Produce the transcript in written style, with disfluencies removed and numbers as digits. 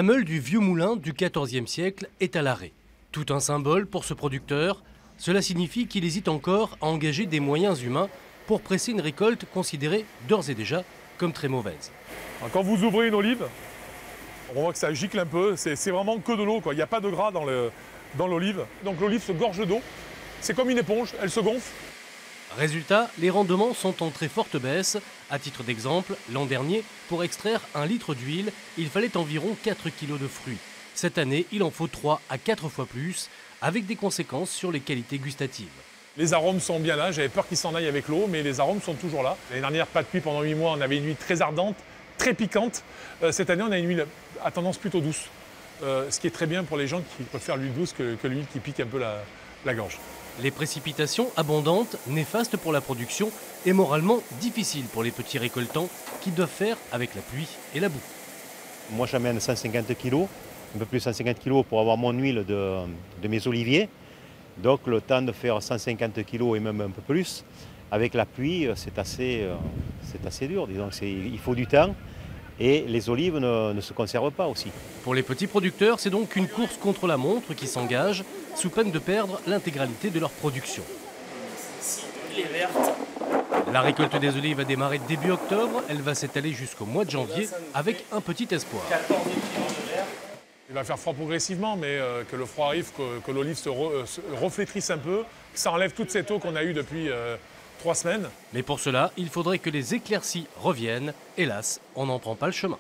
La meule du vieux moulin du XIVe siècle est à l'arrêt. Tout un symbole pour ce producteur. Cela signifie qu'il hésite encore à engager des moyens humains pour presser une récolte considérée d'ores et déjà comme très mauvaise. Quand vous ouvrez une olive, on voit que ça gicle un peu. C'est vraiment que de l'eau, quoi. Il n'y a pas de gras dans l'olive. Donc l'olive se gorge d'eau. C'est comme une éponge, elle se gonfle. Résultat, les rendements sont en très forte baisse. À titre d'exemple, l'an dernier, pour extraire 1 litre d'huile, il fallait environ 4 kg de fruits. Cette année, il en faut 3 à 4 fois plus, avec des conséquences sur les qualités gustatives. Les arômes sont bien là, j'avais peur qu'ils s'en aillent avec l'eau, mais les arômes sont toujours là. L'année dernière, pas de pluie pendant 8 mois, on avait une huile très ardente, très piquante. Cette année, on a une huile à tendance plutôt douce, ce qui est très bien pour les gens qui préfèrent l'huile douce que l'huile qui pique un peu la gorge. Les précipitations abondantes, néfastes pour la production et moralement difficiles pour les petits récoltants qui doivent faire avec la pluie et la boue. Moi j'amène 150 kg, un peu plus de 150 kg pour avoir mon huile de mes oliviers. Donc le temps de faire 150 kg et même un peu plus, avec la pluie c'est assez dur. Disons, il faut du temps et les olives ne se conservent pas aussi. Pour les petits producteurs, c'est donc une course contre la montre qui s'engage, sous peine de perdre l'intégralité de leur production. La récolte des olives a démarré début octobre, elle va s'étaler jusqu'au mois de janvier avec un petit espoir. Il va faire froid progressivement, mais que le froid arrive, que l'olive se reflétrisse un peu, que ça enlève toute cette eau qu'on a eue depuis 3 semaines. Mais pour cela, il faudrait que les éclaircies reviennent. Hélas, on n'en prend pas le chemin.